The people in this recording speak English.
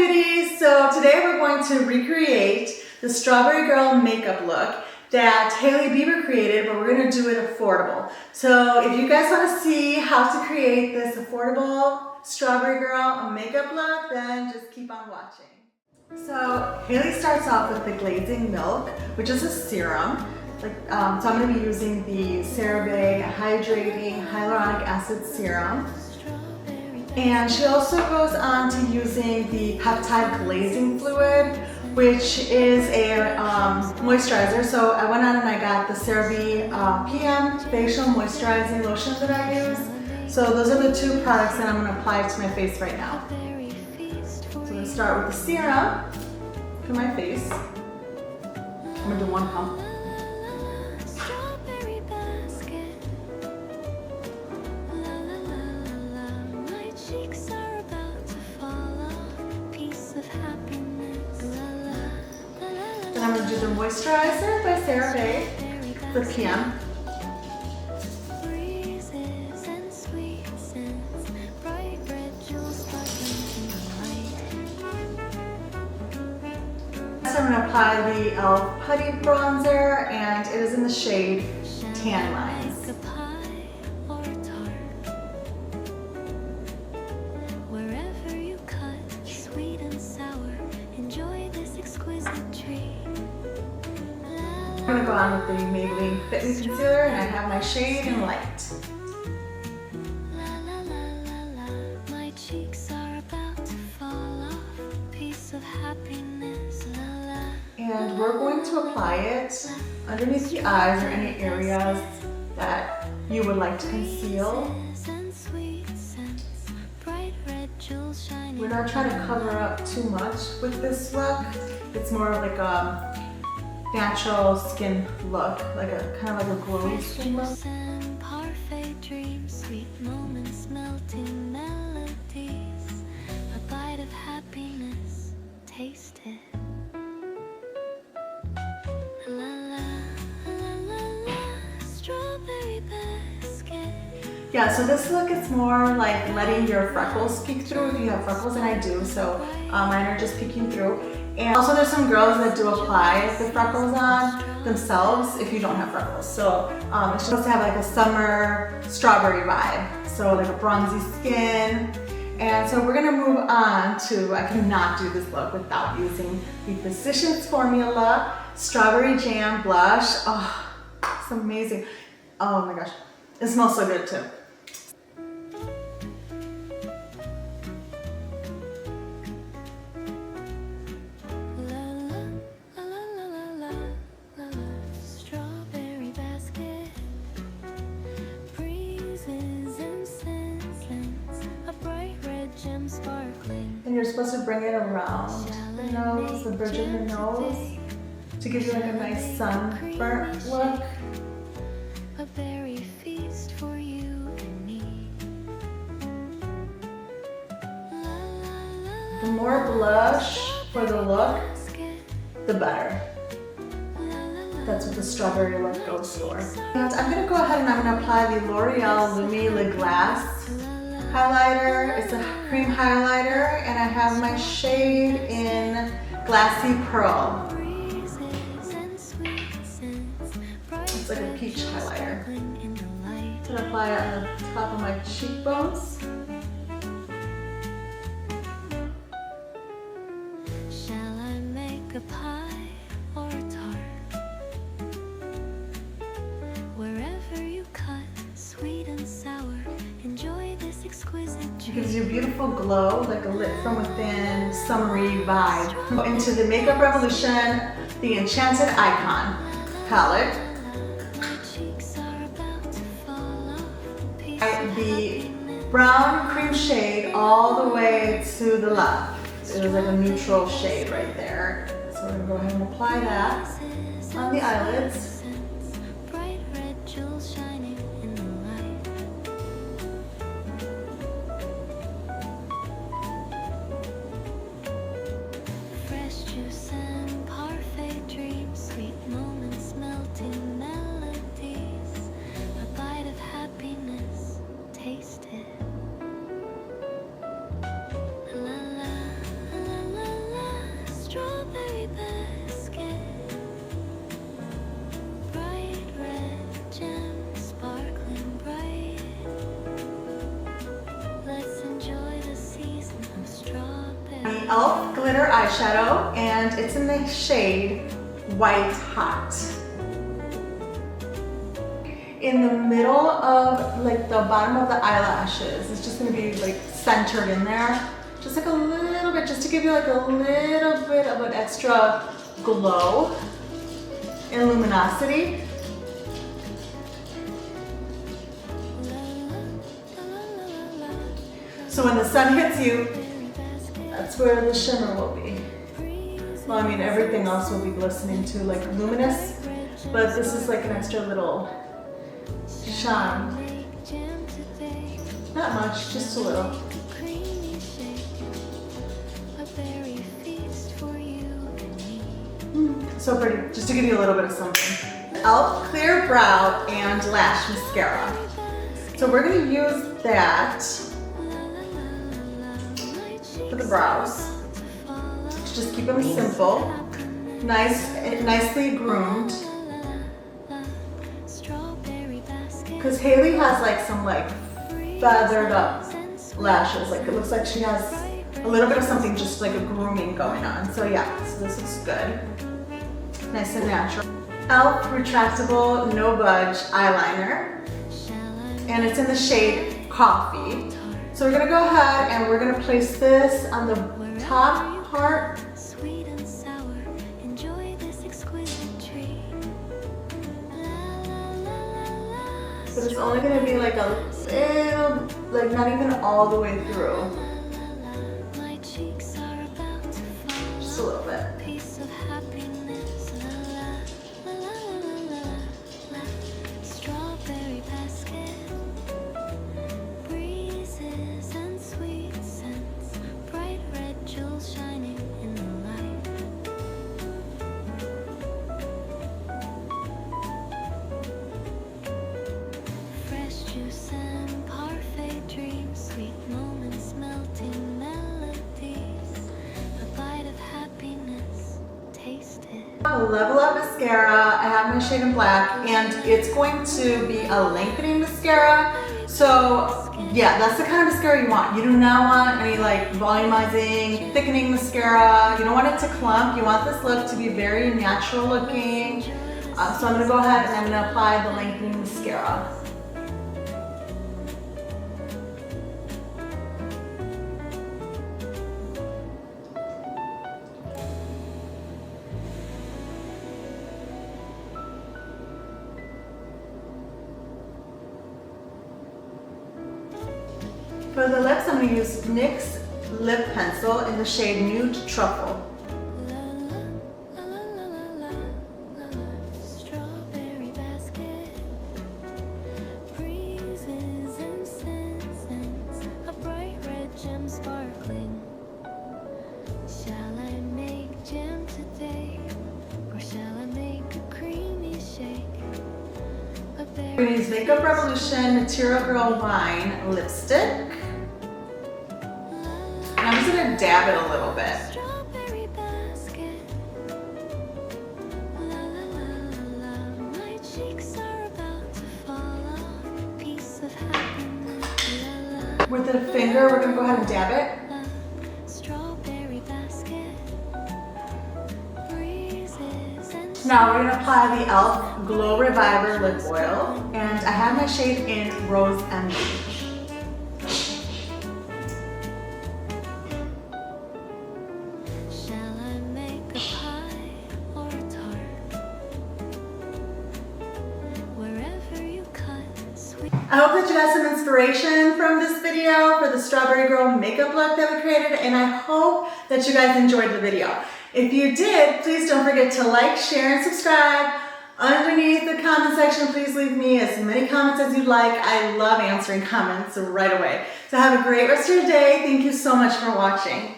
beauties! So today we're going to recreate the Strawberry Girl makeup look that Hailey Bieber created, but we're going to do it affordable. So if you guys want to see how to create this affordable Strawberry Girl makeup look, then just keep on watching. So Hailey starts off with the glazing milk, which is a serum. So I'm going to be using the CERAVE hydrating hyaluronic acid serum. And she also goes on to using the peptide glazing fluid, which is a moisturizer. So I went on and I got the CeraVe PM facial moisturizing lotion that I use. So those are the two products that I'm going to apply to my face right now. So I'm going to start with the serum for my face. I'm going to do one pump. Then I'm going to do the moisturizer by CeraVe, the PM. So I'm going to apply the E.L.F Putty bronzer, and it is in the shade Tan Lines. I'm going to go on with the MAYBELLINE FitMe concealer, and I have my shade in light. My cheeks are about to fall off, piece of happiness. And we're going to apply it underneath the eyes or any areas that you would like to conceal. We're not trying to cover up too much with this look. It's more of like a natural skin look, like a kind of like a glowy skin look. Parfait dreams, sweet moments, melting melodies, a bite of happiness, taste it. La la la la la, strawberry basket. Yeah, so this look is more like letting your freckles peek through if you have freckles, and I do, so mine are just peeking through. And also there's some girls that do apply the freckles on themselves if you don't have freckles. So it's supposed to have like a summer strawberry vibe. So like a bronzy skin. And so we're gonna move on to, I cannot do this look without using the Physicians Formula Strawberry Jam Blush. Oh, it's amazing. Oh my gosh, it smells so good too. And you're supposed to bring it around the nose, the bridge of your nose, to give you like a nice sunburnt look. A berry feast for you and me. The more blush for the look, the better. That's what the strawberry look goes for. And I'm going to go ahead and I'm going to apply the L'Oreal Lumi Le Glace highlighter. It's a cream highlighter, and I have my shade in Glassy Pearl. It's like a peach highlighter. I'm going to apply it on the top of my cheekbones. Shall I make a pie or a tart? Wherever you cut, sweet and sour, enjoy this exquisite treat. It gives you a beautiful glow, like a lit from within, summery vibe. Into the Makeup Revolution, the Enchanted Icon palette. The brown cream shade all the way to the left. It was like a neutral shade right there. So we're gonna go ahead and apply that on the eyelids. E.L.F. glitter eyeshadow, and it's in the shade White Hot. In the middle of like the bottom of the eyelashes, it's just gonna be like centered in there. Just like a little bit, just to give you like a little bit of an extra glow and luminosity. So when the sun hits you, that's where the shimmer will be. Well, I mean, everything else will be glistening too, like luminous, but this is like an extra little shine. Not much, just a little. So pretty, just to give you a little bit of something. E.L.F. Clear Brow and Lash Mascara. So we're gonna use that for the brows. Just keep them simple, nicely groomed. Because Haley has like some like feathered up lashes. Like it looks like she has a little bit of something, just like a grooming going on. So yeah, so this looks good. Nice and natural. E.L.F. Retractable No Budge Eyeliner. And it's in the shade Coffee. So we're gonna go ahead and we're gonna place this on the top part. But it's only gonna be like a little, like not even all the way through. Just a little bit. Level Up Mascara. I have my shade in black, and it's going to be a lengthening mascara. So yeah, that's the kind of mascara you want. You do not want any like volumizing, thickening mascara. You don't want it to clump. You want this look to be very natural looking. So I'm gonna go ahead and I'm gonna apply the lengthening mascara. For the lips, I'm going to use NYX Lip Pencil in the shade Nude Truffle. We're going to use Makeup Revolution Material Girl Wine Lipstick. And I'm just going to dab it a little bit. With a finger, we're going to go ahead and dab it. Now we're going to apply the E.L.F. Glow Reviver Lip Oil, and I have my shade in Rose Envy. I hope that you got some inspiration from this video for the Strawberry Girl makeup look that we created, and I hope that you guys enjoyed the video. If you did, please don't forget to like, share, and subscribe. Underneath the comment section, please leave me as many comments as you'd like. I love answering comments right away. So have a great rest of your day. Thank you so much for watching.